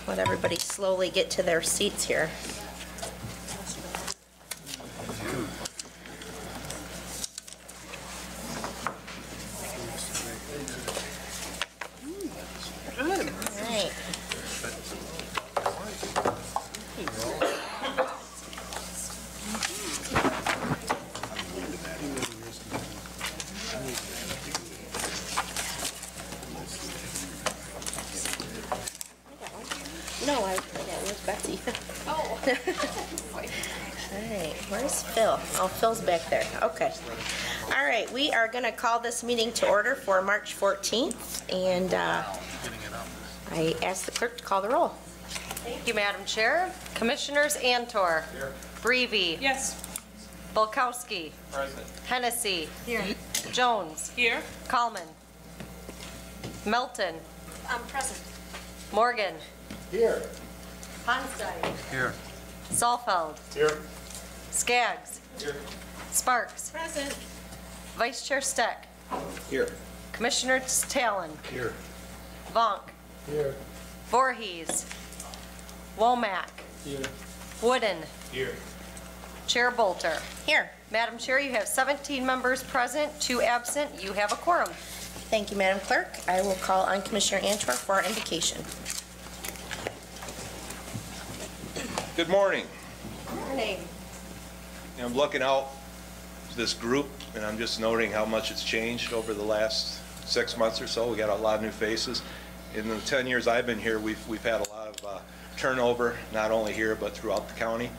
let everybody slowly get to their seats here. No, where's Betsy? Oh. All right, where's Phil? Oh, Phil's back there. Okay. All right, we are going to call this meeting to order for March 14th, and I ask the clerk to call the roll. Thank you, Madam Chair. Commissioners Antor. Here. Breivy. Yes. Bulkowski. Present. Hennessy. Here. Jones. Here. Kalman. Melton. Present. Morgan. Here. Honstein. Here. Saalfeld. Here. Skaggs. Here. Sparks. Present. Vice Chair Steck. Here. Commissioner Talon. Here. Vonk. Here. Voorhees. Womack. Here. Wooden. Here. Chair Bolter. Here. Madam Chair, you have 17 members present, 2 absent. You have a quorum. Thank you, Madam Clerk. I will call on Commissioner Antor for our invocation. Good morning. Morning. I'm looking out this group, and I'm just noting how much it's changed over the last 6 months or so. We got a lot of new faces. In the 10 years I've been here, we've had a lot of turnover, not only here but throughout the county.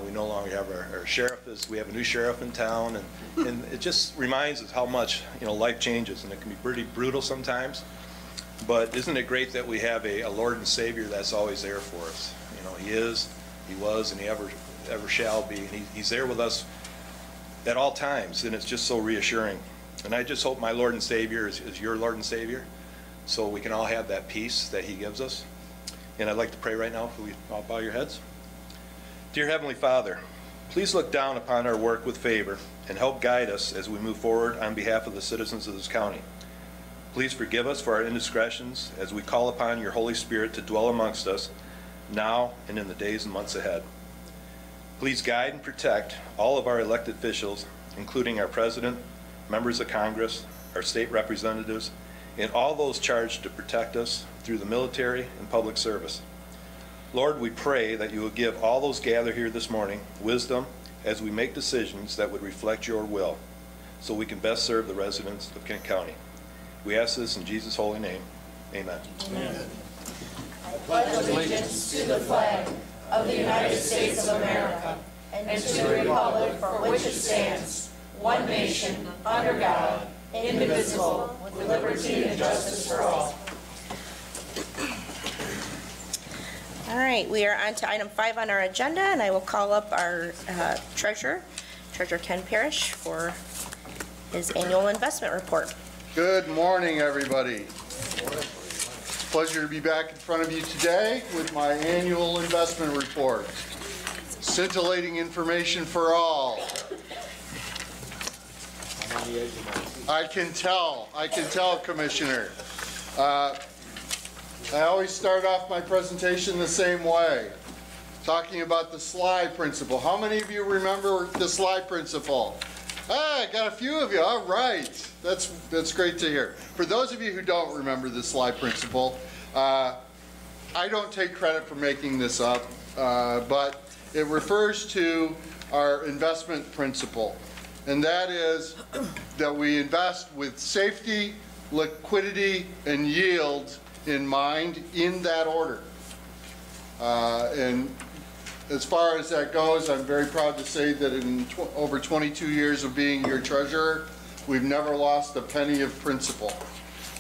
We no longer have our sheriff. We have a new sheriff in town, and it just reminds us how much life changes, and it can be pretty brutal sometimes. But isn't it great that we have a Lord and Savior that's always there for us? He is, He was, and He ever shall be. And He's there with us at all times, and it's just so reassuring. And I just hope my Lord and Savior is your Lord and Savior, so we can all have that peace that He gives us. And I'd like to pray right now. If we all bow your heads. Dear Heavenly Father, please look down upon our work with favor and help guide us as we move forward on behalf of the citizens of this county. Please forgive us for our indiscretions as we call upon your Holy Spirit to dwell amongst us now and in the days and months ahead. Please guide and protect all of our elected officials, including our President, members of Congress, our state representatives, and all those charged to protect us through the military and public service. Lord, we pray that you will give all those gathered here this morning wisdom as we make decisions that would reflect your will, so we can best serve the residents of Kent County. We ask this in Jesus' holy name. Amen. Amen. I pledge allegiance to the flag of the United States of America and to the republic for which it stands, one nation, under God, indivisible, with liberty and justice for all. All right, we are on to item 5 on our agenda, and I will call up our Treasurer Ken Parrish, for his annual investment report. Good morning, everybody. It's a pleasure to be back in front of you today with my annual investment report. Scintillating information for all. I can tell, Commissioner. I always start off my presentation the same way, talking about the slide principle. How many of you remember the slide principle? I got a few of you. All right. That's great to hear. For those of you who don't remember the slide principle, I don't take credit for making this up, but it refers to our investment principle. And that is that we invest with safety, liquidity, and yield in mind, in that order. And as far as that goes, I'm very proud to say that in over 22 years of being your treasurer, we've never lost a penny of principle.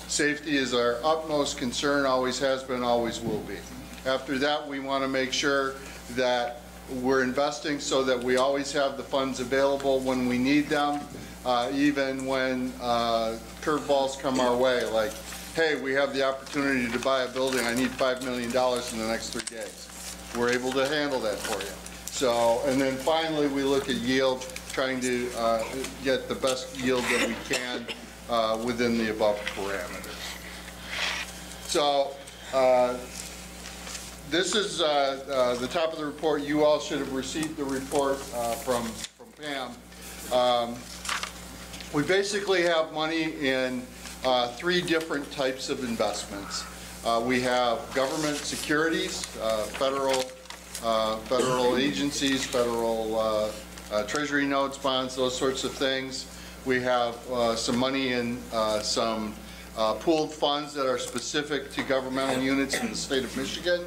Safety is our utmost concern, always has been, always will be. After that, we want to make sure that we're investing so that we always have the funds available when we need them, even when curveballs come our way, like, hey, we have the opportunity to buy a building, I need $5 million in the next 3 days. We're able to handle that for you. So, and then finally we look at yield, trying to get the best yield that we can within the above parameters. So, This is the top of the report. You all should have received the report from Pam. We basically have money in 3 different types of investments. We have government securities, federal agencies, federal treasury notes, bonds, those sorts of things. We have some money in some pooled funds that are specific to governmental units in the state of Michigan.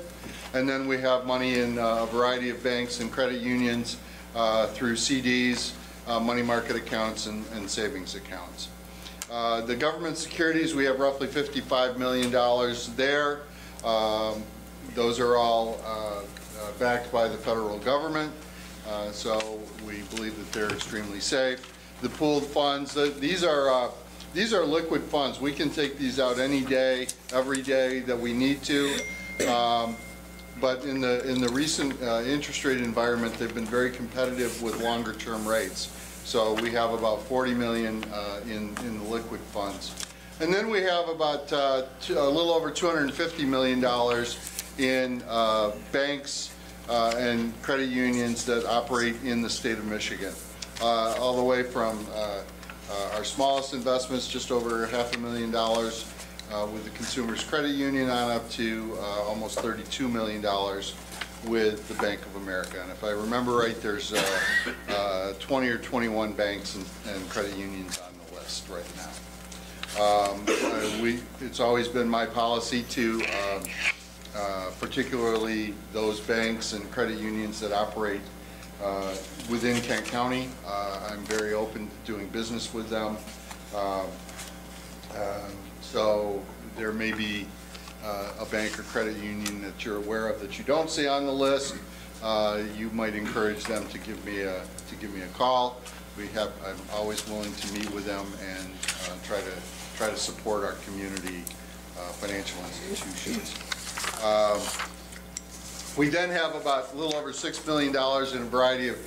And then we have money in a variety of banks and credit unions through CDs, money market accounts, and savings accounts. The government securities, we have roughly $55 million there. Those are all backed by the federal government, so we believe that they're extremely safe. The pooled funds, these are liquid funds. We can take these out any day, every day that we need to. But in the recent interest rate environment, they've been very competitive with longer term rates. So we have about $40 million in the liquid funds. And then we have about a little over $250 million in banks and credit unions that operate in the state of Michigan. All the way from our smallest investments, just over $500,000 with the Consumers Credit Union, on up to almost $32 million with the Bank of America. And if I remember right, there's 20 or 21 banks and credit unions on the list right now. It's always been my policy to, particularly those banks and credit unions that operate within Kent County, I'm very open to doing business with them. So there may be a bank or credit union that you're aware of that you don't see on the list. You might encourage them to give me a call. I'm always willing to meet with them and try to support our community financial institutions. We then have about a little over $6 million in a variety of,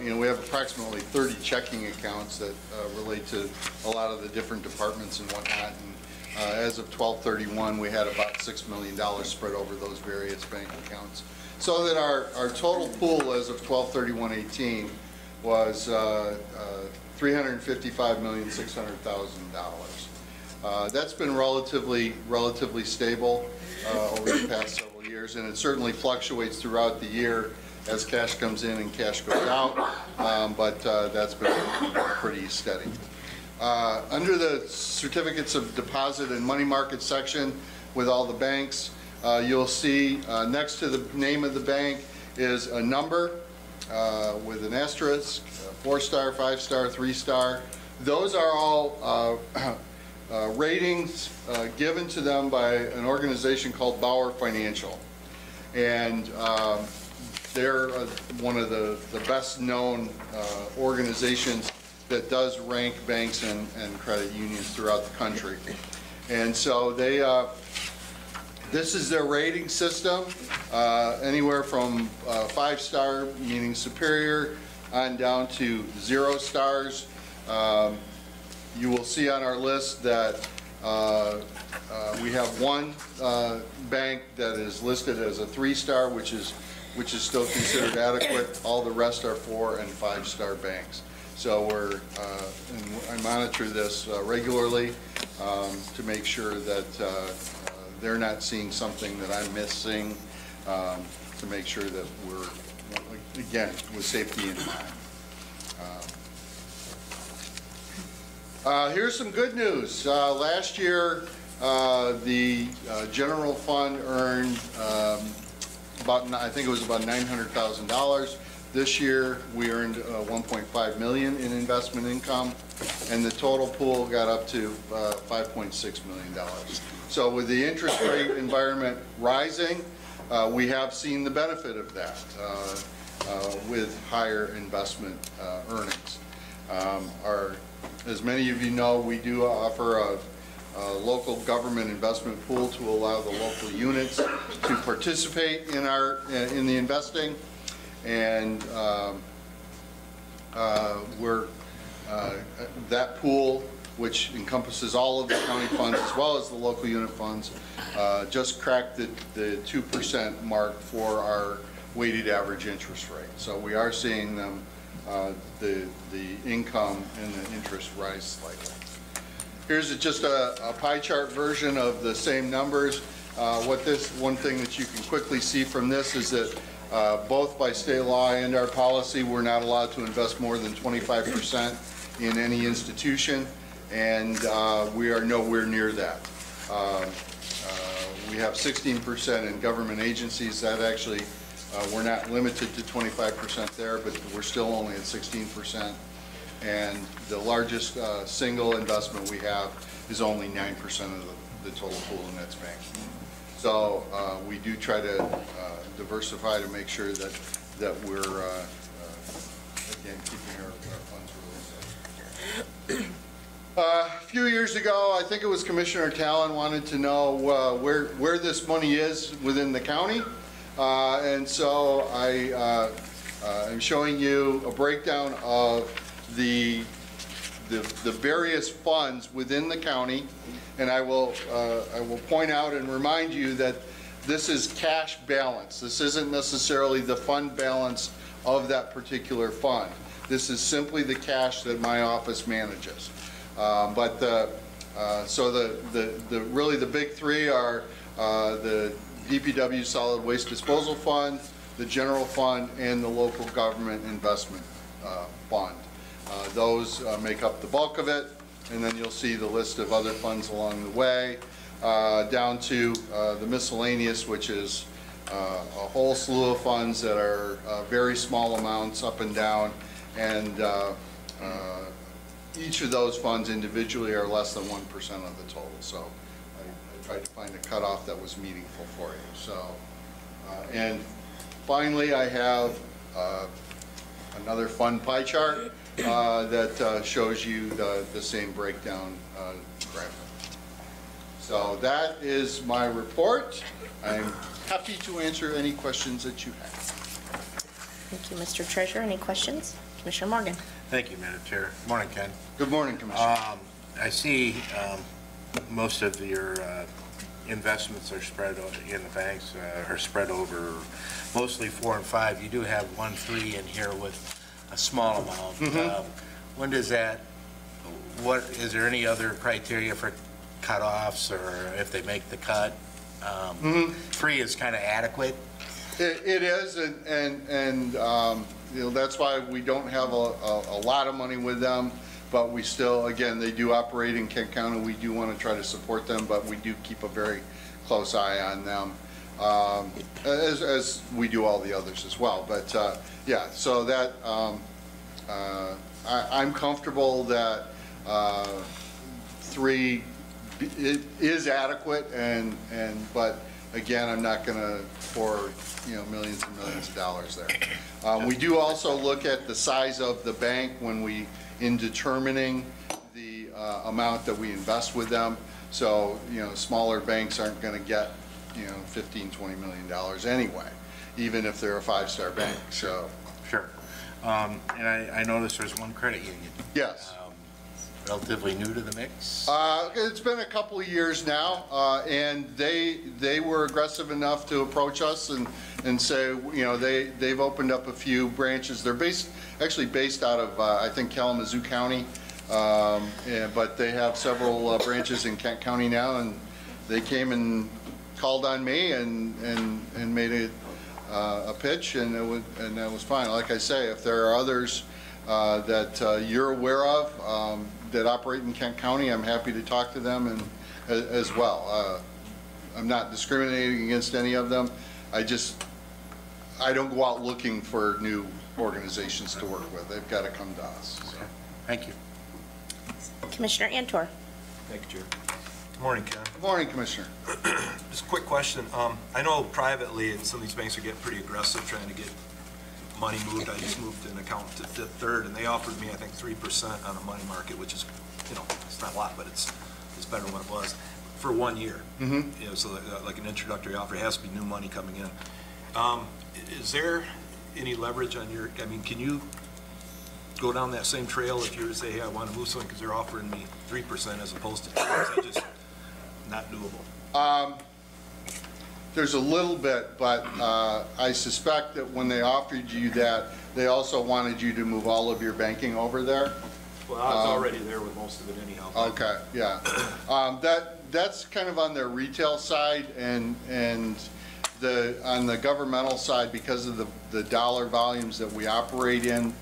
we have approximately 30 checking accounts that relate to a lot of the different departments and whatnot. And as of 12/31, we had about $6 million spread over those various bank accounts. So that our total pool as of 12/31/18 was $355,600,000. That's been relatively stable over the past several years, and it certainly fluctuates throughout the year as cash comes in and cash goes out, but that's been pretty steady. Under the certificates of deposit and money market section with all the banks, you'll see next to the name of the bank is a number with an asterisk, 4-star, 5-star, 3-star. Those are all ratings given to them by an organization called Bauer Financial. And they're one of the best known organizations that does rank banks and credit unions throughout the country. And so this is their rating system, anywhere from 5-star, meaning superior, on down to 0 stars. You will see on our list that we have one bank that is listed as a 3-star, which is still considered adequate. All the rest are 4- and 5-star banks. So I monitor this regularly to make sure that they're not seeing something that I'm missing, to make sure that we're, again, with safety in mind. Here's some good news. Last year, the general fund earned I think it was about $900,000. This year, we earned $1.5 million in investment income, and the total pool got up to $5.6 million. So with the interest rate environment rising, we have seen the benefit of that with higher investment earnings. As many of you know, we do offer a local government investment pool to allow the local units to participate in the investing. And that pool which encompasses all of the county funds as well as the local unit funds, just cracked the 2% mark for our weighted average interest rate. So we are seeing them, the income and the interest rise slightly. Here's just a pie chart version of the same numbers. One thing that you can quickly see from this is that both by state law and our policy, we're not allowed to invest more than 25% in any institution, and we are nowhere near that. We have 16% in government agencies. That actually, we're not limited to 25% there, but we're still only at 16%. And the largest single investment we have is only 9% of the total pool, and that's banking. So we do try to diversify to make sure that we're, again, keeping our funds really safe. A few years ago, I think it was Commissioner Talon wanted to know where this money is within the county. And so I am showing you a breakdown of the various funds within the county, and I will point out and remind you that this is cash balance. This isn't necessarily the fund balance of that particular fund. This is simply the cash that my office manages. So really the big three are the DPW Solid Waste Disposal Fund, the General Fund, and the Local Government Investment Fund. Those make up the bulk of it, and then you'll see the list of other funds along the way, down to the miscellaneous, which is a whole slew of funds that are very small amounts up and down, and each of those funds individually are less than 1% of the total. So I tried to find a cutoff that was meaningful for you. So, and finally, I have another fund pie chart that shows you the same breakdown graphic. So that is my report. I'm happy to answer any questions that you have. Thank you, Mr. Treasurer. Any questions? Commissioner Morgan. Thank you, Madam Chair. Good morning, Ken. Good morning, Commissioner. I see most of your investments are spread in the banks, are spread over mostly 4 and 5. You do have 1 3 in here with a small amount. Mm-hmm. When does that, is there any other criteria for cutoffs, or if they make the cut? 3 is kind of adequate. It is, and you know, that's why we don't have a lot of money with them, but we still, again, they do operate in Kent County. We do want to try to support them, but we do keep a very close eye on them, as we do all the others as well. But yeah, so that I'm comfortable that 3 is adequate, but again, I'm not going to pour millions and millions of dollars there. We do also look at the size of the bank in determining the amount that we invest with them. So smaller banks aren't going to get $15–20 million anyway, even if they're a 5-star bank. So sure. And I noticed there's 1 credit union. Yes. Relatively new to the mix? It's been a couple of years now, and they were aggressive enough to approach us and say, they've opened up a few branches. They're actually based out of, I think, Kalamazoo County, but they have several branches in Kent County now, and they came and called on me and made a pitch, and that was fine. Like I say, if there are others that you're aware of that operate in Kent County, I'm happy to talk to them as well. I'm not discriminating against any of them. I don't go out looking for new organizations to work with. They've got to come to us. So. Thank you. Commissioner Antor. Thank you, Chair. Good morning, Ken. Good morning, Commissioner. Just a quick question. I know privately some of these banks are getting pretty aggressive trying to get money moved. I just moved an account to Fifth Third, and they offered me, I think, 3% on a money market, which is, it's not a lot, but it's better than what it was, for 1 year. Mm-hmm. So like an introductory offer, it has to be new money coming in. Is there any leverage on can you go down that same trail if you were to say, hey, I want to move something because they're offering me 3% as opposed to 2%? Is that just not doable? There's a little bit, but I suspect that when they offered you that, they also wanted you to move all of your banking over there. Well, I was already there with most of it anyhow. Okay, yeah. That's kind of on their retail side, and on the governmental side, because of the dollar volumes that we operate in,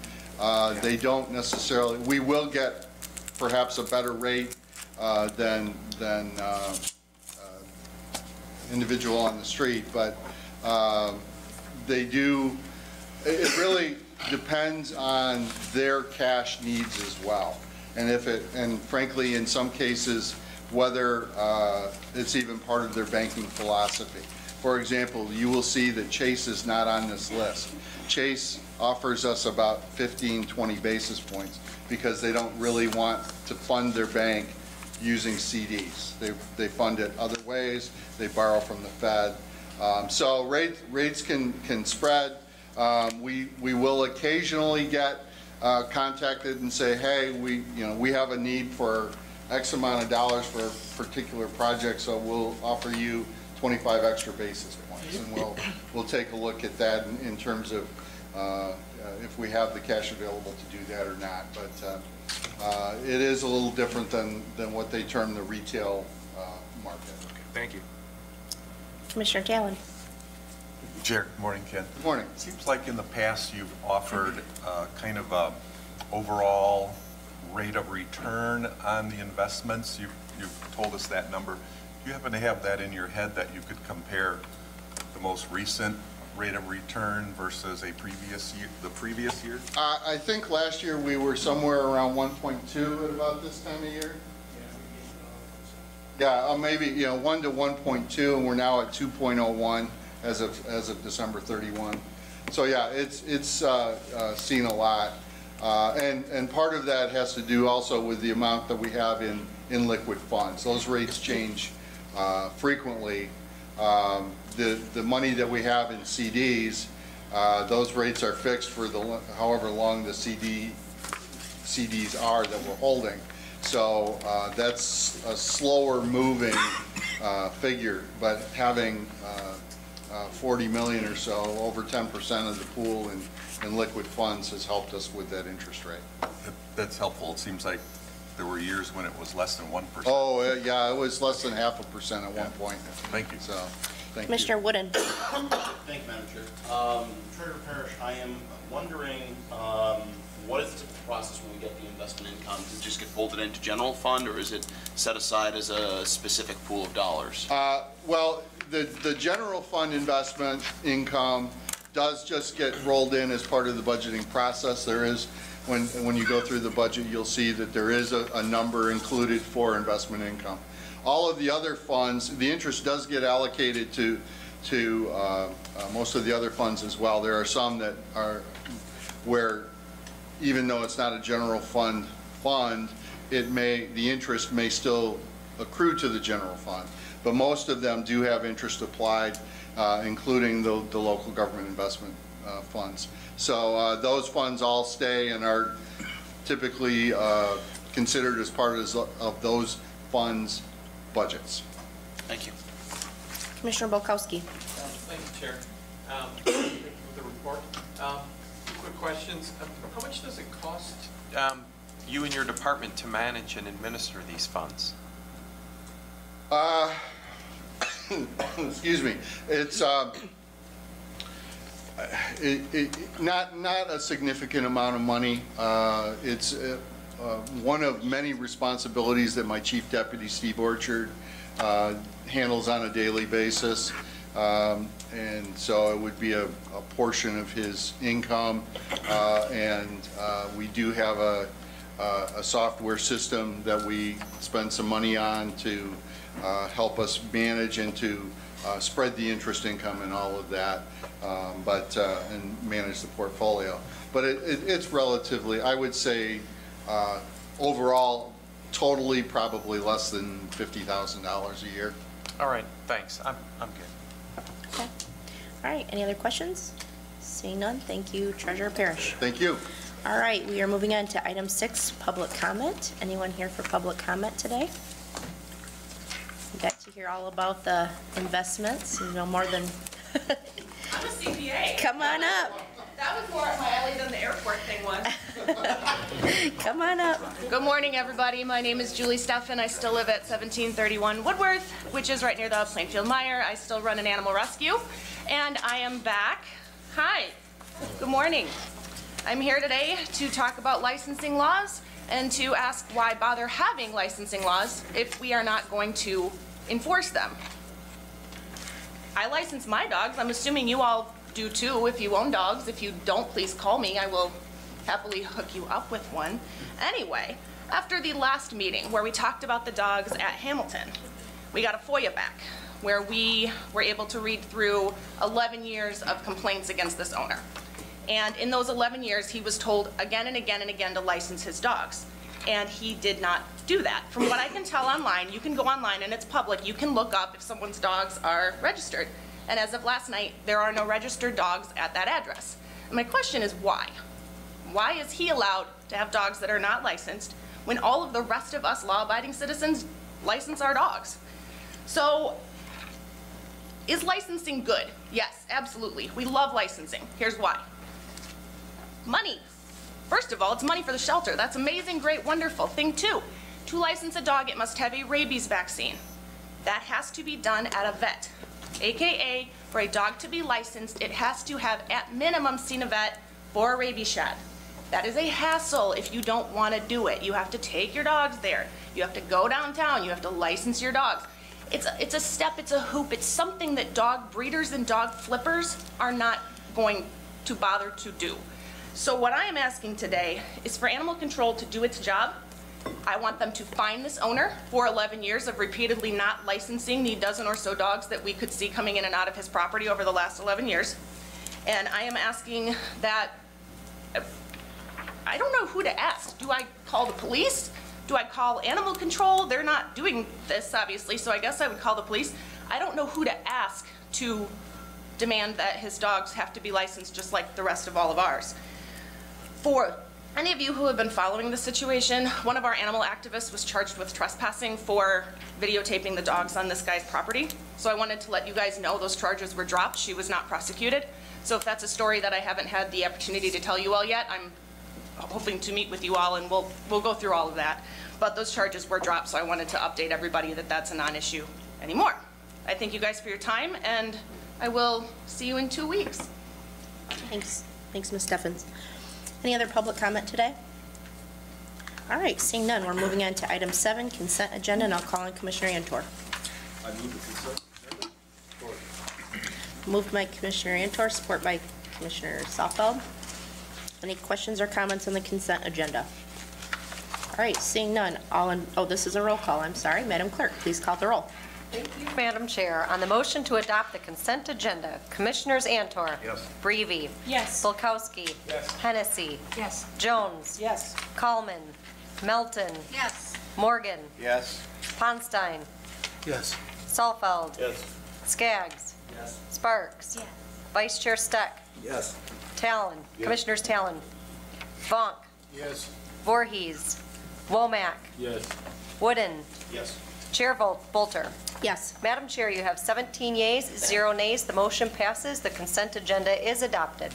they don't necessarily, we will get perhaps a better rate than individual on the street, but they do, it really depends on their cash needs as well. And frankly, in some cases, whether it's even part of their banking philosophy. For example, you will see that Chase is not on this list. Chase offers us about 15, 20 basis points because they don't really want to fund their bank using CDs. They fund it other ways. They borrow from the Fed. So rates can spread. We will occasionally get contacted and say, hey, we have a need for X amount of dollars for a particular project, so we'll offer you 25 extra basis points, and we'll take a look at that in terms of if we have the cash available to do that or not. But it is a little different than what they term the retail market. Okay, thank you. Commissioner Talon. Chair, good morning, Ken. Good morning. Seems like in the past you've offered kind of a overall rate of return on the investments. You've told us that number. Do you happen to have that in your head that you could compare the most recent rate of return versus the previous year? I think last year we were somewhere around 1.2 at about this time of year. Yeah, maybe 1 to 1.2, and we're now at 2.01 as of December 31. So yeah, it's seen a lot, and part of that has to do also with the amount that we have in liquid funds. Those rates change frequently. The money that we have in CDs, those rates are fixed for however long the CDs are that we're holding. So that's a slower moving figure, but having 40 million or so, over 10% of the pool in liquid funds has helped us with that interest rate. That's helpful. It seems like there were years when it was less than 1%. Oh, yeah, it was less than 0.5% at one point. Thank you. So, thank Commissioner you. Wooden. Thank you, Madam Chair. Treasurer Parrish, I am wondering what is the process when we get the investment income? Does it just get folded into general fund, or is it set aside as a specific pool of dollars? Well, the general fund investment income does just get rolled in as part of the budgeting process. There is, when you go through the budget, you'll see that there is a number included for investment income. All of the other funds, the interest does get allocated to most of the other funds as well. There are some that are where, even though it's not a general fund, the interest may still accrue to the general fund. But most of them do have interest applied, including the local government investment funds. So those funds all stay and are typically considered as part of those funds' budgets. Thank you. Commissioner Bolkowski. Thank you, Chair. Thank you for the report. Quick questions. How much does it cost you and your department to manage and administer these funds? Excuse me. It's not a significant amount of money. It's one of many responsibilities that my Chief Deputy Steve Orchard handles on a daily basis. And so it would be a portion of his income, and we do have a software system that we spend some money on to help us manage and to spread the interest income and all of that, and manage the portfolio. But it's relatively, I would say, overall, totally probably less than $50,000 a year. All right, thanks. I'm good. Okay. All right, any other questions? Seeing none, thank you, Treasurer Parrish. Thank you. All right, we are moving on to item 6, public comment. Anyone here for public comment today? We got to hear all about the investments, you know, more than, I'm a CPA. come on up, That was more up my alley than the airport thing was. come on up. Good morning, everybody. My name is Julie Steffen. I still live at 1731 Woodworth, which is right near the Plainfield Mire. I still run an animal rescue, and I am back. Hi. Good morning. I'm here today to talk about licensing laws and to ask why bother having licensing laws if we are not going to enforce them. I license my dogs. I'm assuming you all do too if you own dogs. If you don't, please call me. I will happily hook you up with one. Anyway, after the last meeting where we talked about the dogs at Hamilton, we got a FOIA back where we were able to read through 11 years of complaints against this owner. And in those 11 years, he was told again and again and again to license his dogs. And he did not do that. From what I can tell online, you can go online and it's public, you can look up if someone's dogs are registered. And as of last night, there are no registered dogs at that address. And my question is why? Why is he allowed to have dogs that are not licensed when all of the rest of us law-abiding citizens license our dogs? So, is licensing good? Yes, absolutely. We love licensing. Here's why. Money. First of all, it's money for the shelter. That's amazing, great, wonderful. Thing two, to license a dog, it must have a rabies vaccine. That has to be done at a vet. AKA, for a dog to be licensed, it has to have at minimum seen a vet for a rabies shot. That is a hassle if you don't want to do it. You have to take your dogs there. You have to go downtown. You have to license your dogs. It's a step, it's a hoop, it's something that dog breeders and dog flippers are not going to bother to do. So what I am asking today is for animal control to do its job. I want them to fine this owner for 11 years of repeatedly not licensing the dozen or so dogs that we could see coming in and out of his property over the last 11 years. And I am asking that, I don't know who to ask. Do I call the police? Do I call animal control? They're not doing this, obviously, so I guess I would call the police. I don't know who to ask to demand that his dogs have to be licensed just like the rest of all of ours. For any of you who have been following the situation, one of our animal activists was charged with trespassing for videotaping the dogs on this guy's property. So I wanted to let you guys know those charges were dropped. She was not prosecuted. So if that's a story that I haven't had the opportunity to tell you all yet, I'm hoping to meet with you all and we'll go through all of that. But those charges were dropped, so I wanted to update everybody that that's a non-issue anymore. I thank you guys for your time, and I will see you in 2 weeks. Thanks, Ms. Steffens. Any other public comment today? All right, seeing none, we're moving on to item 7, consent agenda, and I'll call on Commissioner Antor. I move the consent agenda. Moved by Commissioner Antor, support by Commissioner Softfeld. Any questions or comments on the consent agenda? All right, seeing none, this is a roll call, I'm sorry. Madam Clerk, please call the roll. Thank you, Madam Chair. On the motion to adopt the consent agenda, Commissioners Antor. Yes. Breivy. Yes. Bulkowski. Yes. Hennessy. Yes. Jones. Yes. Kallman. Melton. Yes. Morgan. Yes. Ponstein. Yes. Saalfeld. Yes. Skaggs. Yes. Sparks. Yes. Vice Chair Steck. Yes. Talon. Yes. Commissioners Talon. Vonk. Yes. Voorhees. Womack. Yes. Wooden. Yes. Chair Bolter. Yes. Madam Chair, you have 17 yeas, 0 nays. The motion passes. The consent agenda is adopted.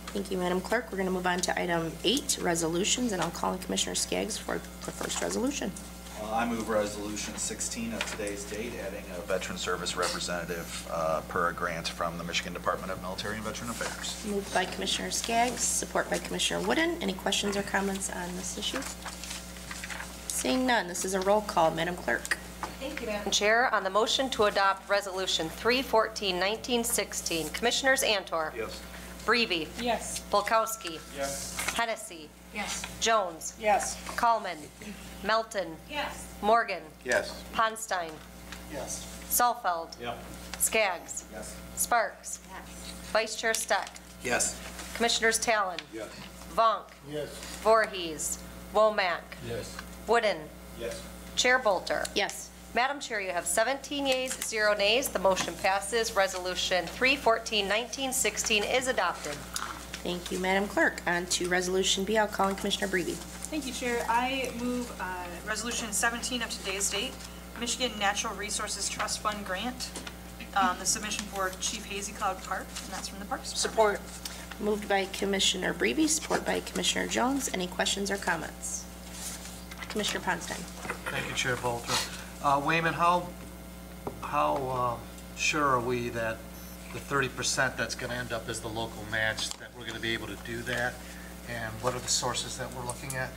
Thank you, Madam Clerk. We're going to move on to item 8, resolutions, and I'll call on Commissioner Skaggs for the first resolution. I move Resolution 16 of today's date, adding a veteran service representative per a grant from the Michigan Department of Military and Veteran Affairs. Moved by Commissioner Skaggs, support by Commissioner Wooden. Any questions or comments on this issue? Seeing none, this is a roll call. Madam Clerk. Thank you, Madam Chair. On the motion to adopt Resolution 314-1916, Commissioners Antor. Yes. Breivy. Yes. Bulkowski. Yes. Hennessy. Yes. Jones. Yes. Kallman. Melton. Yes. Morgan. Yes. Ponstein. Yes. Saalfeld. Yep. Skaggs. Yes. Sparks. Vice Chair Steck. Yes. Commissioners Talon. Yes. Vonk. Yes. Voorhees. Womack. Yes. Wooden. Yes. Chair Bolter. Yes. Madam Chair, you have 17 yeas, 0 nays. The motion passes. Resolution 314-1916 is adopted. Thank you, Madam Clerk. On to Resolution B, I'll call on Commissioner Breve. Thank you, Chair. I move Resolution 17 of today's date, Michigan Natural Resources Trust Fund Grant, the submission for Chief Hazy Cloud Park, and that's from the Parks Department. Support. Moved by Commissioner Breve, support by Commissioner Jones. Any questions or comments? Commissioner Ponstein. Thank you, Chair Bolter. Wayman, how sure are we that the 30% that's going to end up as the local match, that we're going to be able to do that? And what are the sources that we're looking at?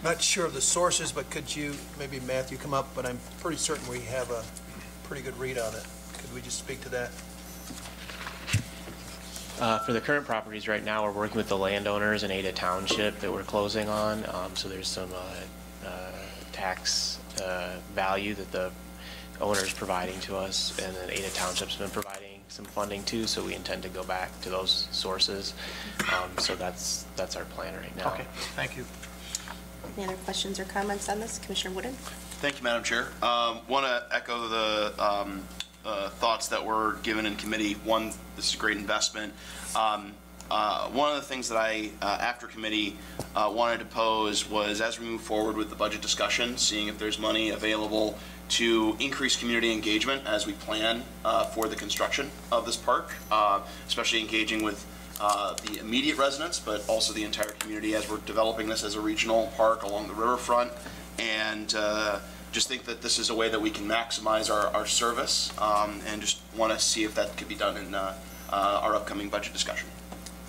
Not sure of the sources, but could you, maybe Matthew, come up, but I'm pretty certain we have a pretty good read on it. Could we just speak to that? For the current properties right now, we're working with the landowners in Ada Township that we're closing on. So there's some tax value that the owner's providing to us, and then Ada Township's been providing some funding too, so we intend to go back to those sources. So that's our plan right now. Okay, thank you. Any other questions or comments on this? Commissioner Wooden? Thank you, Madam Chair. Want to echo the thoughts that were given in committee. One, this is a great investment. One of the things that I, after committee, wanted to pose was, as we move forward with the budget discussion, seeing if there's money available to increase community engagement as we plan for the construction of this park, especially engaging with the immediate residents, but also the entire community as we're developing this as a regional park along the riverfront. And just think that this is a way that we can maximize our service, and just want to see if that could be done in our upcoming budget discussion.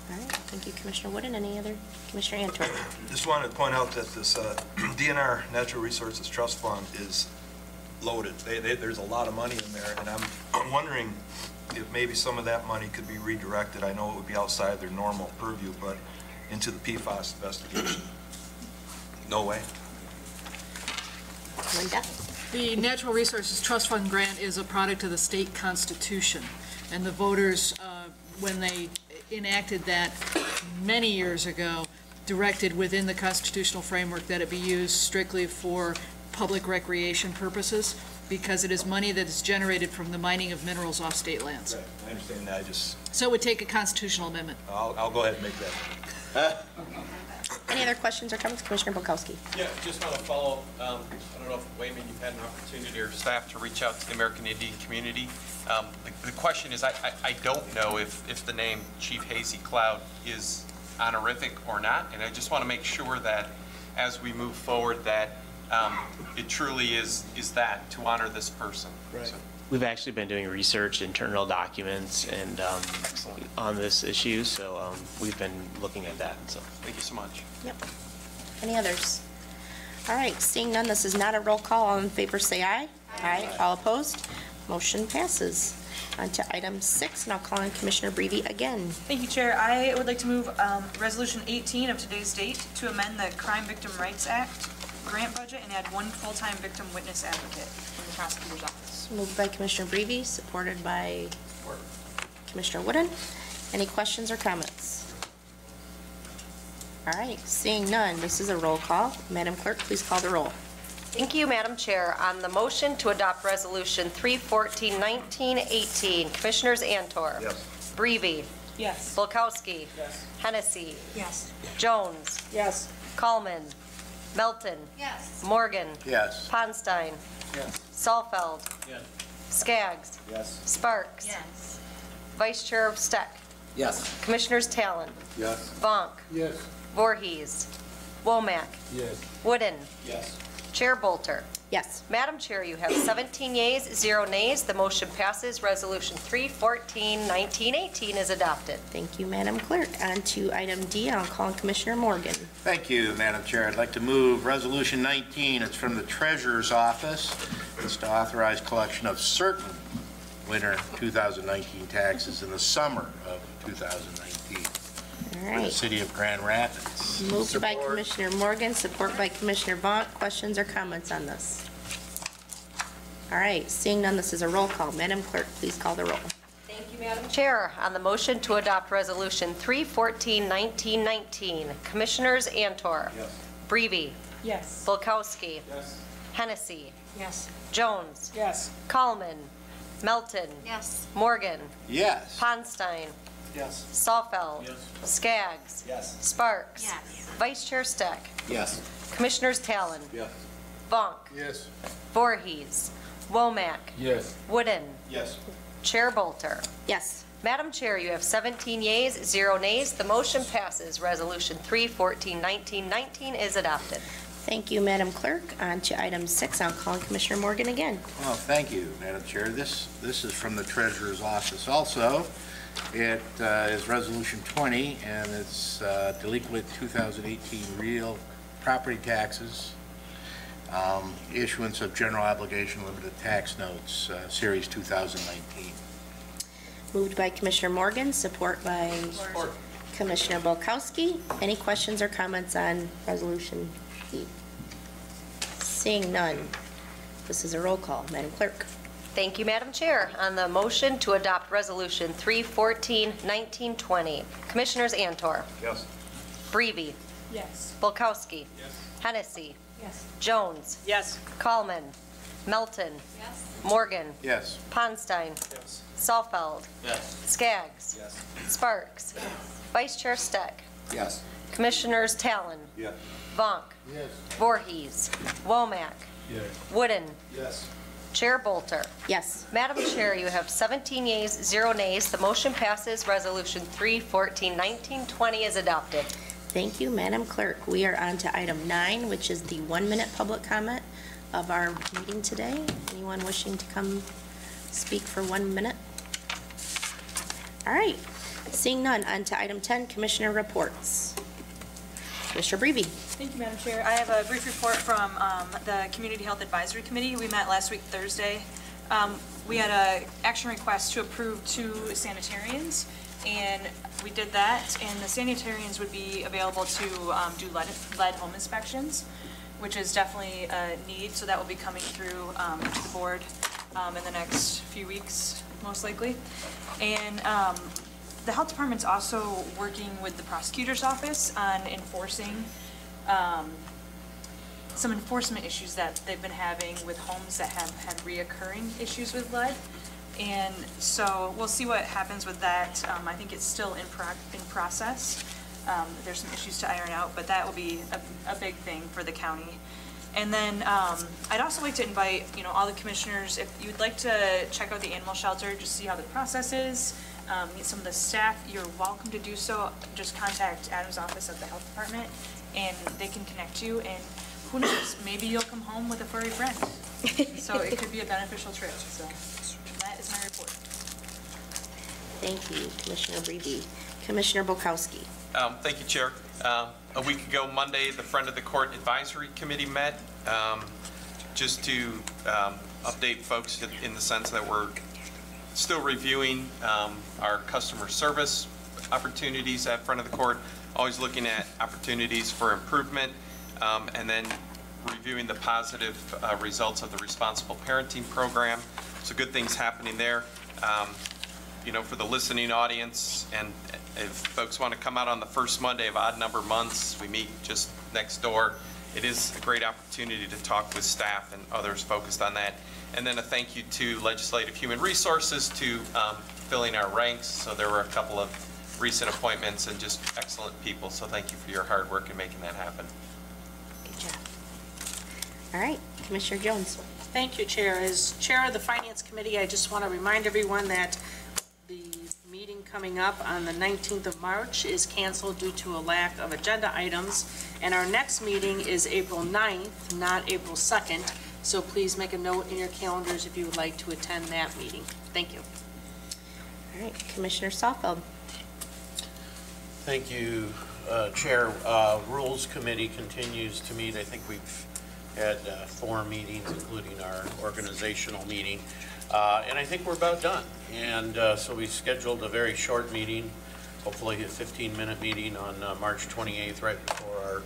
All right, thank you, Commissioner Wooden. Any other? Commissioner Antor. Just wanted to point out that this DNR Natural Resources Trust Fund is loaded. There's a lot of money in there, and I'm wondering if maybe some of that money could be redirected. I know it would be outside their normal purview, but into the PFAS investigation. No way. Linda? The Natural Resources Trust Fund grant is a product of the state constitution, and the voters, when they enacted that many years ago, directed within the constitutional framework that it be used strictly for public recreation purposes, because it is money that is generated from the mining of minerals off state lands. Right. I understand that. So it would take a constitutional amendment. I'll go ahead and make that. Any other questions or comments? Commissioner Bukowski. Yeah, just want to follow up. I don't know if, Wayman, you've had an opportunity or staff to reach out to the American Indian community. The question is, I don't know if the name Chief Hazy Cloud is honorific or not, and I just want to make sure that as we move forward that it truly is that, to honor this person. Right. So. We've actually been doing research, internal documents, and on this issue, so we've been looking at that. So thank you so much. Yep. Any others? All right, seeing none, this is not a roll call. All in favor say aye. Aye. All opposed? Motion passes. On to item 6, and I'll call on Commissioner Breve again. Thank you, Chair. I would like to move Resolution 18 of today's date to amend the Crime Victim Rights Act grant budget and add one full-time victim witness advocate in the prosecutor's office. Moved by Commissioner Breve, supported by Commissioner Wooden. Any questions or comments? All right, seeing none, this is a roll call. Madam Clerk, please call the roll. Thank you, Madam Chair. On the motion to adopt Resolution 314-1918, Commissioners Antor. Yes. Breve. Yes. Bulkowski. Yes. Hennessy. Yes. Jones. Yes. Kallman. Melton. Yes. Morgan. Yes. Ponstein. Yes. Saalfeld. Yes. Skaggs. Yes. Sparks. Yes. Vice Chair of Steck. Yes. Commissioners Talon. Yes. Vonk. Yes. Voorhees. Womack. Yes. Wooden. Yes. Chair Bolter. Yes. Madam Chair, you have 17 yeas, 0 nays. The motion passes. Resolution 314-1918 is adopted. Thank you, Madam Clerk. On to item D, and I'll call on Commissioner Morgan. Thank you, Madam Chair. I'd like to move Resolution 19. It's from the Treasurer's Office. It's to authorize collection of certain winter 2019 taxes in the summer of 2019 All for the right. city of Grand Rapids. Moved by Commissioner Morgan, support by Commissioner Vonk. Questions or comments on this? All right, seeing none, this is a roll call. Madam Clerk, please call the roll. Thank you, Madam Chair. On the motion to adopt Resolution 314-1919, Commissioners Antor. Yes. Breve. Yes. Bulkowski. Yes. Hennessy. Yes. Jones. Yes. Kallman. Melton. Yes. Morgan. Yes. Ponstein. Yes. Sawfeld. Yes. Skaggs. Yes. Sparks. Yes. Vice Chair Steck. Yes. Commissioners Talon. Yes. Vonk. Yes. Voorhees. Womack. Yes. Wooden. Yes. Chair Bolter. Yes. Madam Chair, you have 17 yeas, 0 nays. The motion passes. Resolution 314-1919 is adopted. Thank you, Madam Clerk. On to item 6. I'll call on Commissioner Morgan again. Well, thank you, Madam Chair. This is from the Treasurer's Office also. It is Resolution 20, and it's delinquent 2018 real property taxes, issuance of general obligation limited tax notes, Series 2019. Moved by Commissioner Morgan, support by Commissioner Bolkowski. Any questions or comments on Resolution E? Seeing none, this is a roll call. Madam Clerk. Thank you, Madam Chair. On the motion to adopt Resolution 314-1920, Commissioners Antor. Yes. Breivy. Yes. Bolkowski. Yes. Hennessy. Yes. Jones. Yes. Kallman. Melton. Yes. Morgan. Yes. Ponstein. Yes. Sawfeld. Yes. Skaggs. Yes. Sparks. Vice Chair Steck. Yes. Commissioners Talon. Yes. Vonk. Yes. Voorhees. Womack. Yes. Wooden. Yes. Chair Bolter. Yes. Madam Chair, you have 17 yeas, 0 nays. The motion passes. Resolution 314-1920 is adopted. Thank you, Madam Clerk. We are on to item 9, which is the 1-minute public comment of our meeting today. Anyone wishing to come speak for 1 minute? All right. Seeing none, on to item 10, Commissioner reports. Commissioner Breivy. Thank you, Madam Chair. I have a brief report from the Community Health Advisory Committee. We met last week, Thursday. We had an action request to approve 2 sanitarians, and we did that, and the sanitarians would be available to do lead home inspections, which is definitely a need, so that will be coming through to the board in the next few weeks, most likely. And the health department's also working with the prosecutor's office on enforcing some enforcement issues that they've been having with homes that have had reoccurring issues with lead. And so we'll see what happens with that. I think it's still in process. There's some issues to iron out, but that will be a big thing for the county. And then I'd also like to invite, all the commissioners, if you'd like to check out the animal shelter, just see how the process is, meet some of the staff, you're welcome to do so. Just contact Adam's office at the health department, and they can connect you, and who knows, maybe you'll come home with a furry friend. So it could be a beneficial trip. So that is my report. Thank you, Commissioner Breivy. Commissioner Bolkowski. Thank you, Chair. A week ago, Monday, the Friend of the Court Advisory Committee met just to update folks in the sense that we're still reviewing our customer service opportunities at Friend of the Court, always looking at opportunities for improvement, and then reviewing the positive results of the responsible parenting program. So good things happening there. For the listening audience, and if folks want to come out on the first Monday of odd number months, we meet just next door. It is a great opportunity to talk with staff and others focused on that. And then a thank you to Legislative Human Resources to filling our ranks. So there were a couple of recent appointments and just excellent people. So thank you for your hard work in making that happen. Good job. All right, Commissioner Jones. Thank you, Chair. As Chair of the Finance Committee, I just want to remind everyone that the meeting coming up on the 19th of March is canceled due to a lack of agenda items, and our next meeting is April 9th, not April 2nd, so please make a note in your calendars if you would like to attend that meeting. Thank you. All right, Commissioner Sawfeld. Thank you, Chair. Rules Committee continues to meet. I think we've had 4 meetings, including our organizational meeting. And I think we're about done. And so we scheduled a very short meeting, hopefully a 15-minute meeting on March 28th, right before our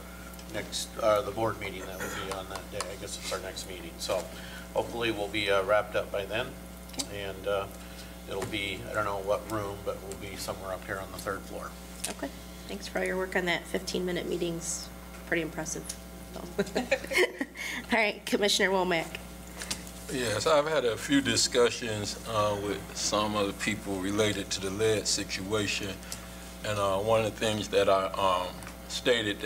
next, the board meeting that will be on that day. I guess it's our next meeting. So hopefully we'll be wrapped up by then. Okay. And it'll be, I don't know what room, but we'll be somewhere up here on the 3rd floor. Okay. Thanks for all your work on that. 15-minute meeting's pretty impressive. So. All right, Commissioner Womack. Yes, I've had a few discussions with some of the people related to the lead situation, and one of the things that I stated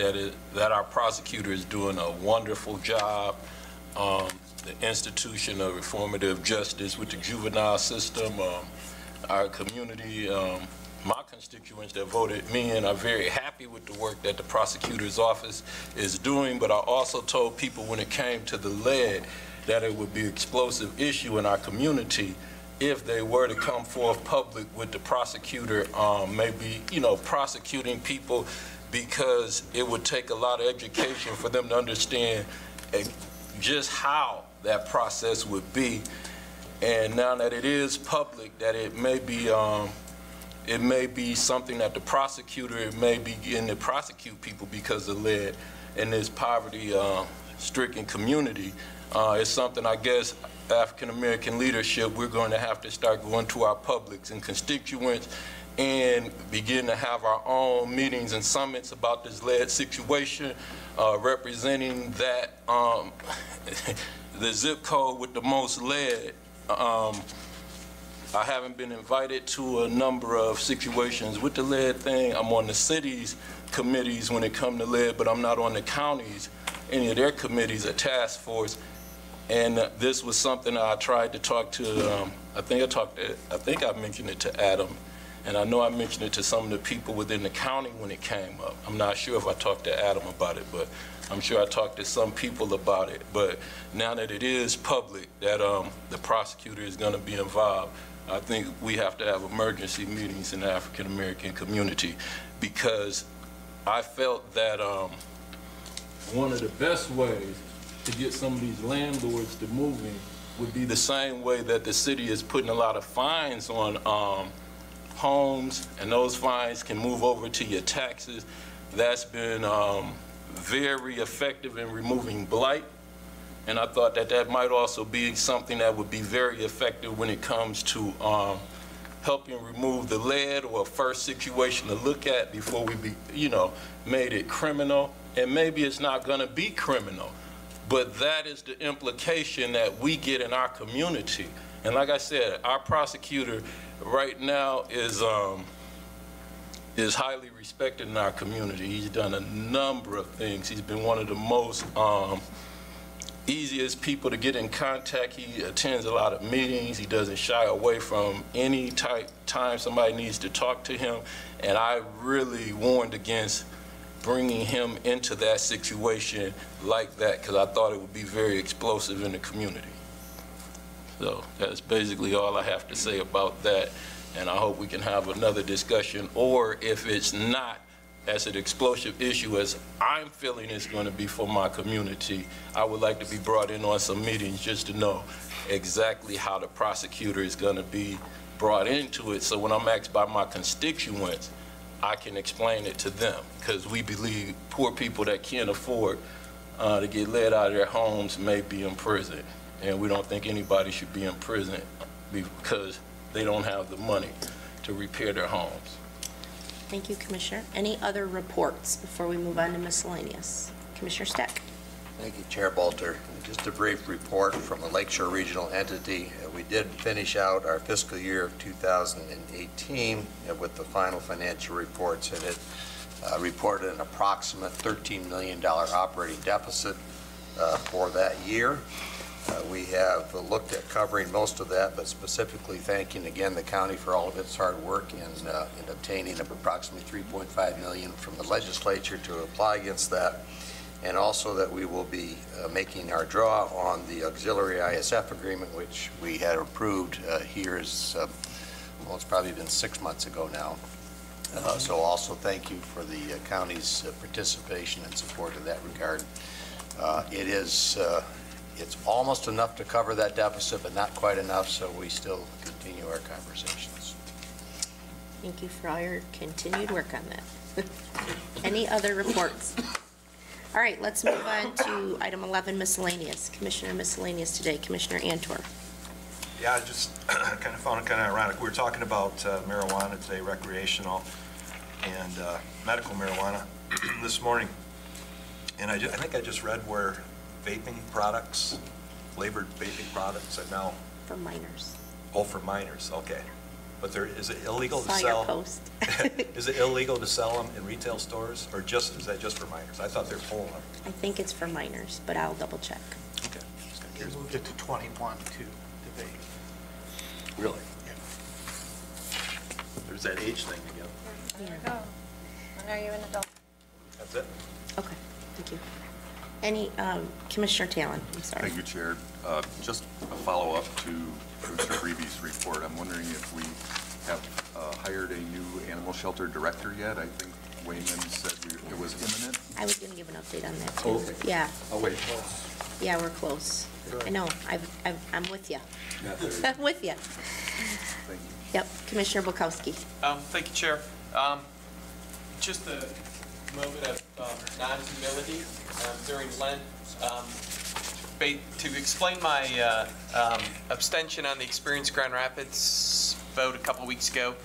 that our prosecutor is doing a wonderful job. The institution of reformative justice with the juvenile system, our community, my constituents that voted me in are very happy with the work that the prosecutor's office is doing, but I also told people when it came to the lead that it would be an explosive issue in our community if they were to come forth public with the prosecutor maybe, prosecuting people, because it would take a lot of education for them to understand just how that process would be. And now that it is public, that it may be something that the prosecutor may begin to prosecute people because of lead in this poverty-stricken community. It's something, I guess, African-American leadership, we're going to have to start going to our publics and constituents and begin to have our own meetings and summits about this lead situation, representing that the zip code with the most lead. I haven't been invited to a number of situations with the lead thing. I'm on the city's committees when it comes to lead, but I'm not on the county's, any of their committees or task force. And this was something I tried to talk to, I think I mentioned it to Adam, and I know I mentioned it to some of the people within the county when it came up. I'm not sure if I talked to Adam about it, but I'm sure I talked to some people about it. But now that it is public, that the prosecutor is going to be involved, I think we have to have emergency meetings in the African-American community, because I felt that one of the best ways to get some of these landlords to moving would be the same way that the city is putting a lot of fines on homes, and those fines can move over to your taxes. That's been very effective in removing blight, and I thought that that might also be something that would be very effective when it comes to helping remove the lead, or a first situation to look at before we made it criminal. And maybe it's not going to be criminal, but that is the implication that we get in our community. And like I said, our prosecutor right now is highly respected in our community. He's done a number of things. He's been one of the most easiest people to get in contact. He attends a lot of meetings. He doesn't shy away from any time somebody needs to talk to him. And I really warned against bringing him into that situation like that, because I thought it would be very explosive in the community. So that's basically all I have to say about that, and I hope we can have another discussion, or if it's not as an explosive issue as I'm feeling it's going to be for my community, I would like to be brought in on some meetings just to know exactly how the prosecutor is going to be brought into it, so when I'm asked by my constituents, I can explain it to them, because we believe poor people that can't afford to get let out of their homes may be in prison, and we don't think anybody should be in prison because they don't have the money to repair their homes. Thank you, Commissioner. Any other reports before we move on to miscellaneous? Commissioner Steck. Thank you, Chair Bolter. Just a brief report from the Lakeshore Regional entity. We did finish out our fiscal year of 2018 with the final financial reports, and it reported an approximate $13 million operating deficit for that year. We have looked at covering most of that, but specifically thanking again the county for all of its hard work in obtaining approximately $3.5 million from the legislature to apply against that, and also that we will be making our draw on the auxiliary ISF agreement, which we had approved here is, well, it's probably been 6 months ago now. So also thank you for the county's participation and support in that regard. It's almost enough to cover that deficit, but not quite enough, so we still continue our conversations. Thank you for all your continued work on that. Any other reports? All right, let's move on to item 11, miscellaneous. Commissioner miscellaneous today, Commissioner Antor. Yeah, I just kind of found it kind of ironic. We were talking about marijuana today, recreational and medical marijuana this morning. And I think I just read where vaping products flavored vaping products are now, For minors. oh, for minors, okay. But is it illegal to Saw sell? your post. Is it illegal to sell them in retail stores, or is that just for minors? I thought they were pulling them. I think it's for minors, but I'll double check. Okay. They moved it to 21 too, the vape. Really? There's that age thing again. There you go. When are you an adult? That's it? Okay, thank you. Any, Commissioner Talon, I'm sorry. Thank you, Chair. Just a follow-up to Mr. Greavy's report. I'm wondering if we have hired a new animal shelter director yet. I think Wayman said it was imminent. I was going to give an update on that too. Okay. Yeah. I'll wait. Yeah, we're close. I know, I'm with you. I'm with you. Thank you. Yep, Commissioner Bukowski. Thank you, Chair. Just a moment of non-humility during Lent. To explain my abstention on the Experience Grand Rapids vote a couple weeks ago,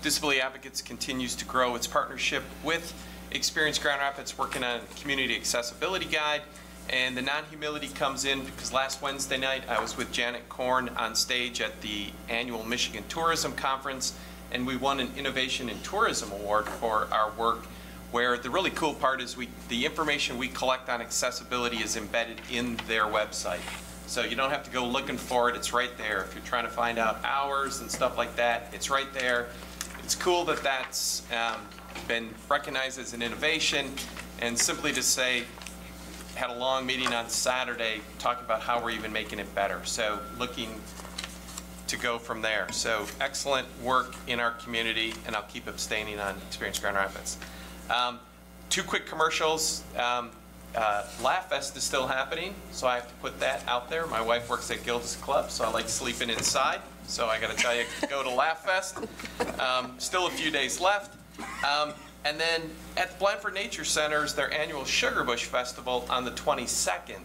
Disability Advocates continues to grow its partnership with Experience Grand Rapids, working on a community accessibility guide. And the non-humility comes in because last Wednesday night I was with Janet Korn on stage at the annual Michigan Tourism Conference, and we won an Innovation in Tourism Award for our work, where the really cool part is the information we collect on accessibility is embedded in their website. So you don't have to go looking for it, it's right there. If you're trying to find out hours and stuff like that, it's right there. It's cool that that's been recognized as an innovation, and simply to say, had a long meeting on Saturday talking about how we're even making it better. So looking to go from there. So excellent work in our community, and I'll keep abstaining on Experience Grand Rapids. Two quick commercials. Laugh Fest is still happening, so I have to put that out there. My wife works at Gilda's Club, so I like sleeping inside. So I got to tell you, go to Laugh Fest. Still a few days left. And then at Blandford Nature Center is their annual Sugar Bush Festival on the 22nd.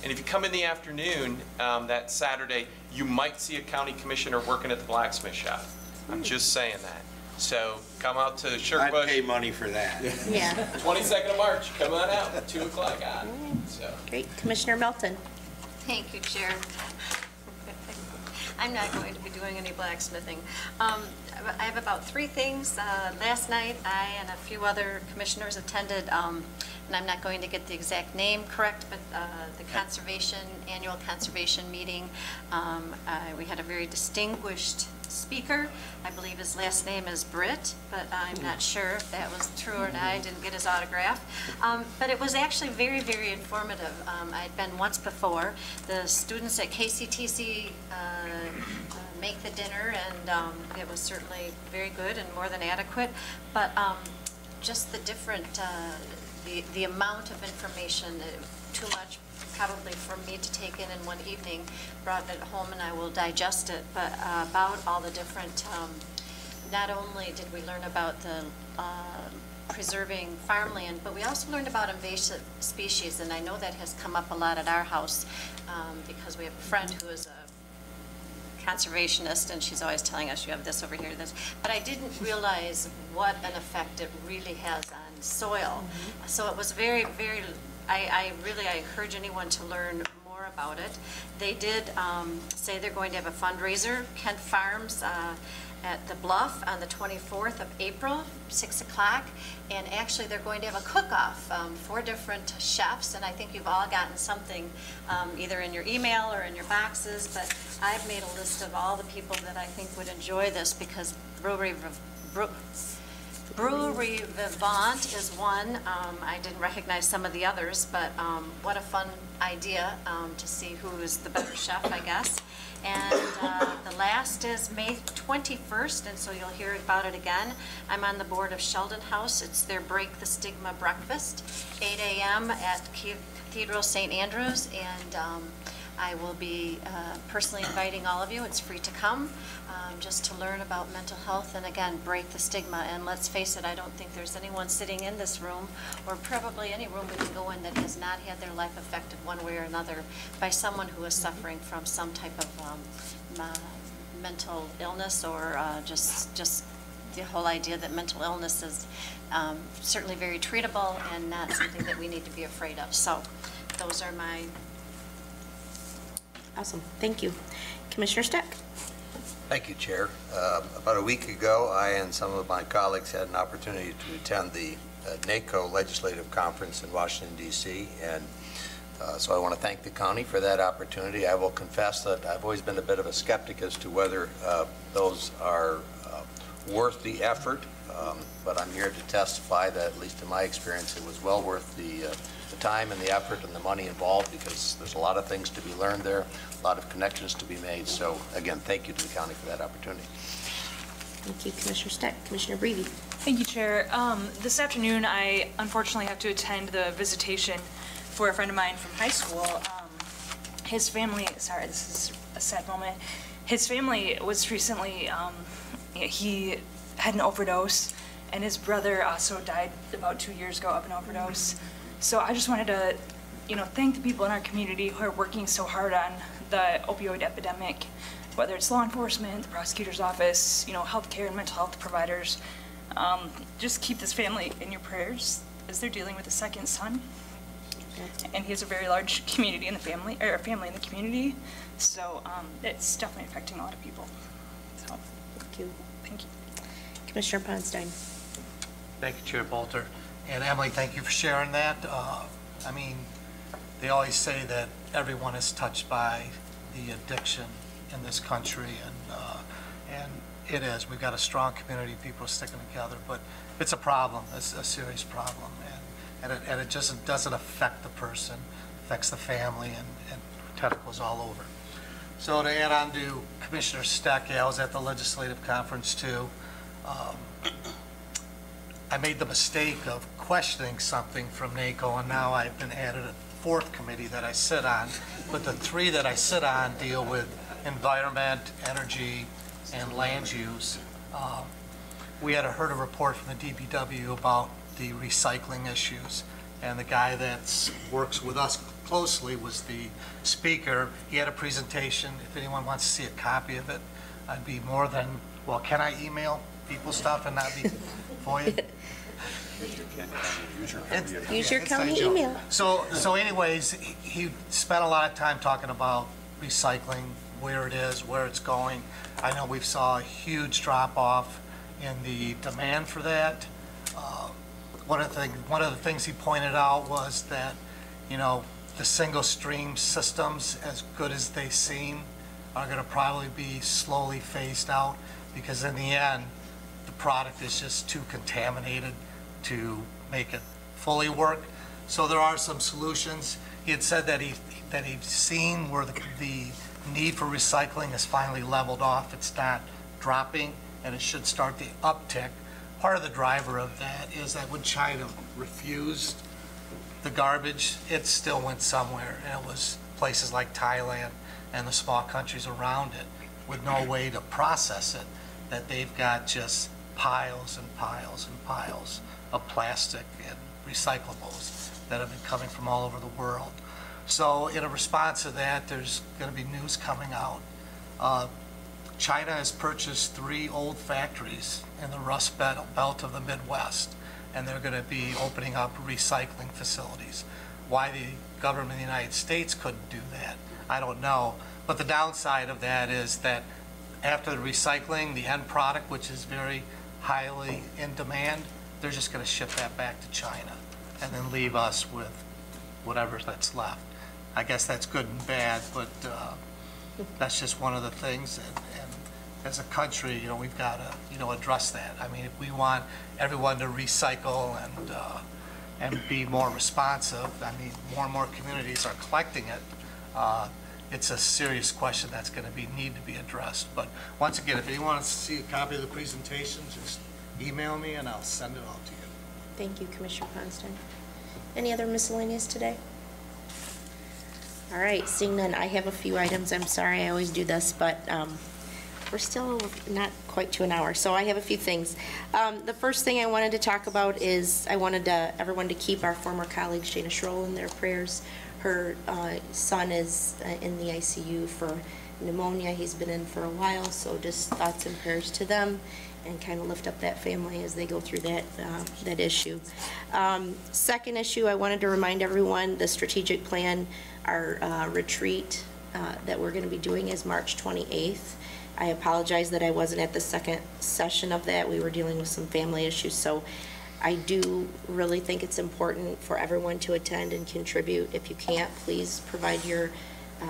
And if you come in the afternoon that Saturday, you might see a county commissioner working at the blacksmith shop. I'm just saying that. So come out to Sugar Bush. I'd pay money for that. Yeah. 22nd of March, come on out, 2 o'clock on. So. Great. Commissioner Melton. Thank you, Chair. I'm not going to be doing any blacksmithing. I have about 3 things. Last night, I and a few other commissioners attended, and I'm not going to get the exact name correct, but the annual conservation meeting. We had a very distinguished speaker. I believe his last name is Britt, but I'm not sure if that was true or not. I didn't get his autograph. But it was actually very, very informative. I'd been once before. The students at KCTC make the dinner, and it was certainly very good and more than adequate. But just the different, the amount of information, too much probably for me to take in one evening, brought it home and I will digest it, but about all the different, not only did we learn about the preserving farmland, but we also learned about invasive species, and I know that has come up a lot at our house because we have a friend who is a conservationist, and she's always telling us you have this over here, this, but I didn't realize what an effect it really has on soil. So it was very, very, I encourage anyone to learn more about it. They did say they're going to have a fundraiser, Kent Farms at the Bluff on the 24th of April, 6 o'clock, and actually they're going to have a cook-off, 4 different chefs, and I think you've all gotten something either in your email or in your boxes, but I've made a list of all the people that I think would enjoy this, because Brewery Vivant is one. I didn't recognize some of the others, but what a fun idea to see who is the better chef, I guess. And the last is May 21st, and so you'll hear about it again. I'm on the board of Sheldon House. It's their Break the Stigma breakfast, 8 a.m. at Cathedral St. Andrews, and I will be personally inviting all of you. It's free to come, just to learn about mental health and, again, break the stigma. And let's face it, I don't think there's anyone sitting in this room, or probably any room we can go in, that has not had their life affected one way or another by someone who is suffering from some type of mental illness, or just the whole idea that mental illness is certainly very treatable and not something that we need to be afraid of. So those are my Awesome, thank you. Commissioner Steck? Thank you, Chair. About a week ago, I and some of my colleagues had an opportunity to attend the NACO Legislative Conference in Washington, D.C., and so I want to thank the county for that opportunity. I will confess that I've always been a bit of a skeptic as to whether those are worth the effort, but I'm here to testify that, at least in my experience, it was well worth the time and the effort and the money involved, because there's a lot of things to be learned there, a lot of connections to be made. So again, thank you to the county for that opportunity. Thank you, Commissioner Steck. Commissioner Breedy? Thank you, Chair. This afternoon, I unfortunately have to attend the visitation for a friend of mine from high school. His family, sorry, this is a sad moment. His family was recently, he had an overdose, and his brother also died about 2 years ago of an overdose. So I just wanted to, thank the people in our community who are working so hard on the opioid epidemic, whether it's law enforcement, the prosecutor's office, healthcare and mental health providers. Just keep this family in your prayers as they're dealing with a second son. And he has a very large community in the family, or family in the community. So it's definitely affecting a lot of people. So thank you. Thank you. Commissioner Ponstein? Thank you, Chair Bolter. And Emily, thank you for sharing that. I mean, they always say that everyone is touched by the addiction in this country, and it is. We've got a strong community, people are sticking together, but it's a problem. It's a serious problem, and it just doesn't affect the person, it affects the family, and tentacles all over. So to add on to Commissioner Steck, I was at the legislative conference too. I made the mistake of questioning something from NACO, and now I've been added a fourth committee that I sit on, but the three that I sit on deal with environment, energy, and land use. We had heard a report from the DPW about the recycling issues, and the guy that works with us closely was the speaker. He had a presentation. If anyone wants to see a copy of it, I'd be more than, well, can I email people stuff and not be FOIA? Use your county email. So anyways, he spent a lot of time talking about recycling, where it is, where it's going. I know we saw a huge drop off in the demand for that. One of the things he pointed out was that, the single stream systems, as good as they seem, are going to probably be slowly phased out, because in the end, the product is just too contaminated to make it fully work. So there are some solutions. He had said that he's seen where the need for recycling has finally leveled off. It's not dropping, and it should start the uptick. Part of the driver of that is that when China refused the garbage, it still went somewhere, and it was places like Thailand and the small countries around it with no way to process it, that they've got just piles and piles and piles of plastic and recyclables that have been coming from all over the world. So in a response to that, there's going to be news coming out. China has purchased 3 old factories in the Rust Belt of the Midwest, and they're going to be opening up recycling facilities. Why the government of the United States couldn't do that, I don't know. But the downside of that is that after the recycling, the end product, which is very highly in demand, they're just going to ship that back to China and then leave us with whatever that's left. I guess that's good and bad, but that's just one of the things. And as a country, we've got to, address that. I mean, if we want everyone to recycle and be more responsive, I mean, more and more communities are collecting it. It's a serious question that's going to need to be addressed. But once again, if anyone wants to see a copy of the presentation, just email me and I'll send it all to you. Thank you, Commissioner Ponstein. Any other miscellaneous today? All right, seeing none, I have a few items. I'm sorry, I always do this, but we're still not quite to an hour, so I have a few things. The first thing I wanted to talk about is I wanted everyone to keep our former colleague Shana Schroll in their prayers. Her son is in the ICU for pneumonia. He's been in for a while, so just thoughts and prayers to them, and kind of lift up that family as they go through that issue. Second issue, I wanted to remind everyone the strategic plan, our retreat that we're going to be doing is March 28th. I apologize that I wasn't at the second session of that. We were dealing with some family issues, so I do really think it's important for everyone to attend and contribute. If you can't, please provide your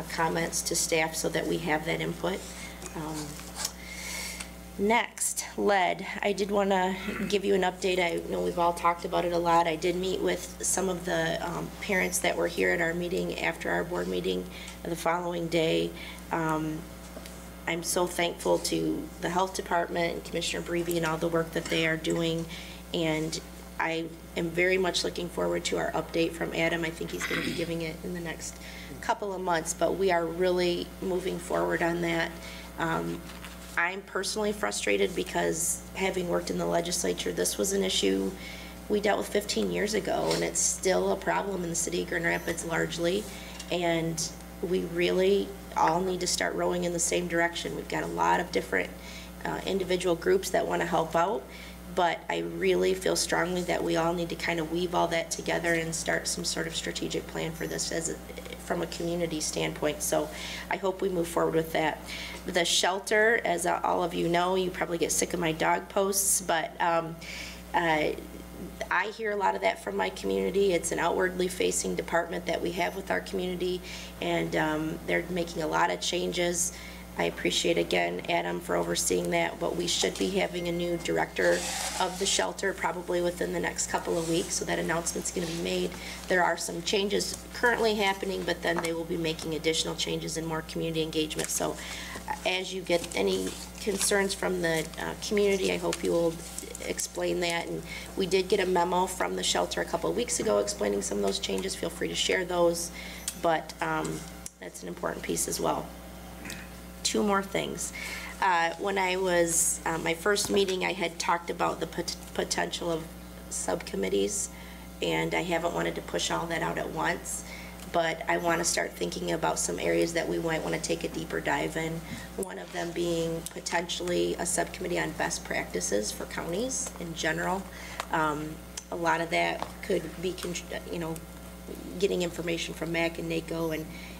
comments to staff so that we have that input. Next, lead. I did want to give you an update. I know we've all talked about it a lot. I did meet with some of the parents that were here at our meeting after our board meeting the following day. I'm so thankful to the health department and Commissioner Breeby and all the work that they are doing, and I am very much looking forward to our update from Adam. I think he's going to be giving it in the next couple of months, but we are really moving forward on that. I'm personally frustrated because, having worked in the legislature, this was an issue we dealt with 15 years ago, and it's still a problem in the city of Grand Rapids largely, and we really all need to start rowing in the same direction. We've got a lot of different individual groups that want to help out, but I really feel strongly that we all need to kind of weave all that together and start some sort of strategic plan for this from a community standpoint. So I hope we move forward with that. The shelter, as all of you know, you probably get sick of my dog posts, but I hear a lot of that from my community. It's an outwardly facing department that we have with our community, and they're making a lot of changes. I appreciate, again, Adam for overseeing that, but we should be having a new director of the shelter probably within the next couple of weeks, so that announcement's going to be made. There are some changes currently happening, but then they will be making additional changes and more community engagement. So as you get any concerns from the community, I hope you will explain that. And we did get a memo from the shelter a couple of weeks ago explaining some of those changes. Feel free to share those, but that's an important piece as well. Two more things. When I was, my first meeting, I had talked about the potential of subcommittees, and I haven't wanted to push all that out at once, but I want to start thinking about some areas that we might want to take a deeper dive in. One of them being potentially a subcommittee on best practices for counties in general. A lot of that could be, getting information from MAC and NACO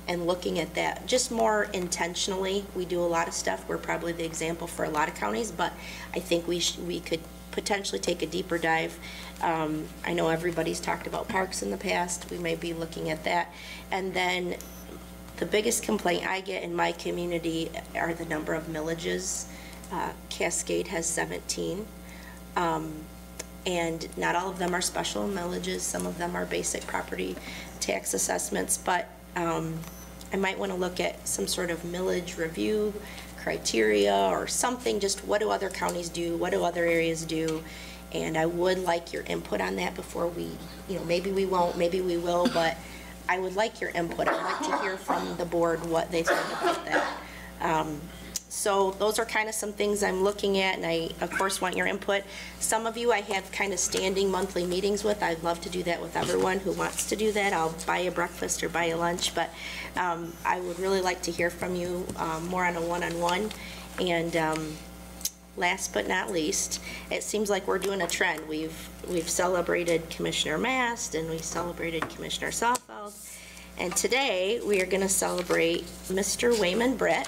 and looking at that just more intentionally. We do a lot of stuff. We're probably the example for a lot of counties, but I think we could potentially take a deeper dive. I know everybody's talked about parks in the past. We may be looking at that. And then the biggest complaint I get in my community are the number of millages. Cascade has 17. And not all of them are special millages. Some of them are basic property tax assessments, but I might want to look at some sort of millage review criteria or something. Just what do other counties do? What do other areas do? And I would like your input on that before we, maybe we won't, maybe we will, but I would like your input. I'd like to hear from the board what they think about that. So those are kind of some things I'm looking at, and I, of course, want your input. Some of you I have kind of standing monthly meetings with. I'd love to do that with everyone who wants to do that. I'll buy you breakfast or buy you lunch, but I would really like to hear from you more on a one-on-one. And last but not least, it seems like we're doing a trend. We've celebrated Commissioner Mast, and we celebrated Commissioner Saalfeld, and today we are going to celebrate Mr. Wayman Brett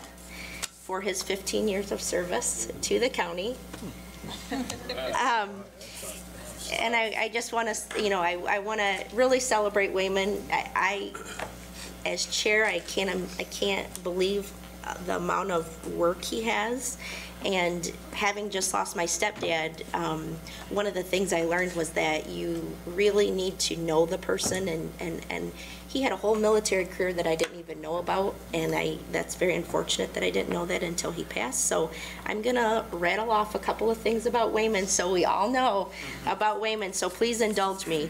for his 15 years of service to the county. And I just want to, I want to really celebrate Wayman. I as chair, I can't believe the amount of work he has. And having just lost my stepdad, one of the things I learned was that you really need to know the person, and he had a whole military career that I didn't even know about, and that's very unfortunate that I didn't know that until he passed. So I'm gonna rattle off a couple of things about Wayman so we all know about Wayman, so please indulge me.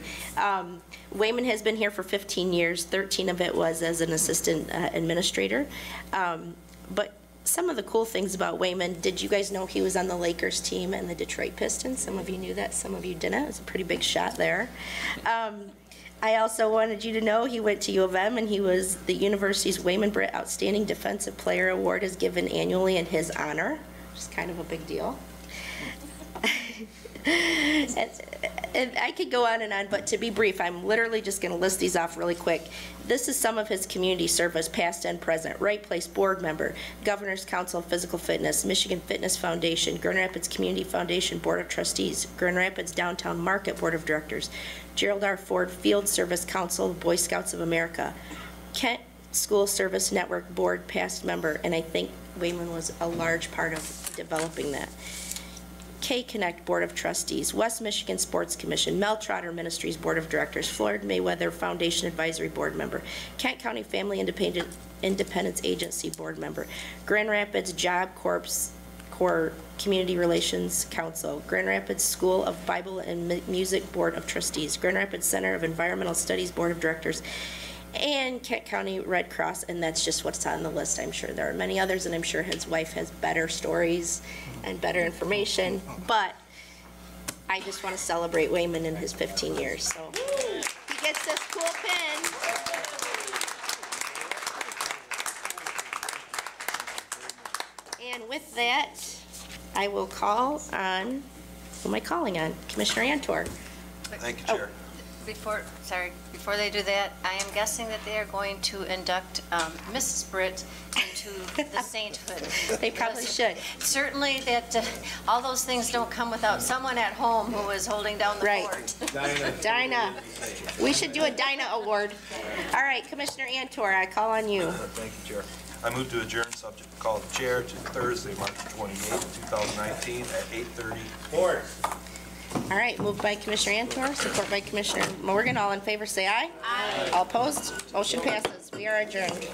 Wayman has been here for 15 years, 13 of it was as an assistant administrator. But some of the cool things about Wayman, did you guys know he was on the Lakers team and the Detroit Pistons? Some of you knew that, some of you didn't. It was a pretty big shot there. I also wanted you to know he went to U of M, and he was the university's Wayman Britt Outstanding Defensive Player Award is given annually in his honor, which is kind of a big deal. And I could go on and on, but to be brief, I'm literally just going to list these off really quick. This is some of his community service, past and present. Right Place Board Member, Governor's Council of Physical Fitness, Michigan Fitness Foundation, Grand Rapids Community Foundation Board of Trustees, Grand Rapids Downtown Market Board of Directors, Gerald R. Ford Field Service Council, Boy Scouts of America, Kent School Service Network Board, past member, and I think Wayman was a large part of developing that. K-Connect Board of Trustees, West Michigan Sports Commission, Mel Trotter Ministries Board of Directors, Floyd Mayweather Foundation Advisory Board Member, Kent County Family Independence Agency Board Member, Grand Rapids Job Corps Community Relations Council, Grand Rapids School of Bible and Music Board of Trustees, Grand Rapids Center of Environmental Studies Board of Directors, and Kent County Red Cross, and that's just what's on the list. I'm sure there are many others, and I'm sure his wife has better stories and better information, but I just want to celebrate Wayman in his 15 years. So he gets this cool pin. And with that, I will call on, who am I calling on? Commissioner Antor. Thank you, Chair. Before they do that, I am guessing that they are going to induct Mrs. Britt into the sainthood. They probably should. Certainly that all those things don't come without someone at home who is holding down the fort. Dinah. We should do a Dinah Award. All right, Commissioner Antor, I call on you. Thank you, Chair. I move to adjourn, subject to call of the chair, to Thursday, March 28th, 2019 at 8:30. Support. All right, moved by Commissioner Antor, support by Commissioner Morgan. All in favor, say aye. Aye. All opposed? Motion passes. We are adjourned.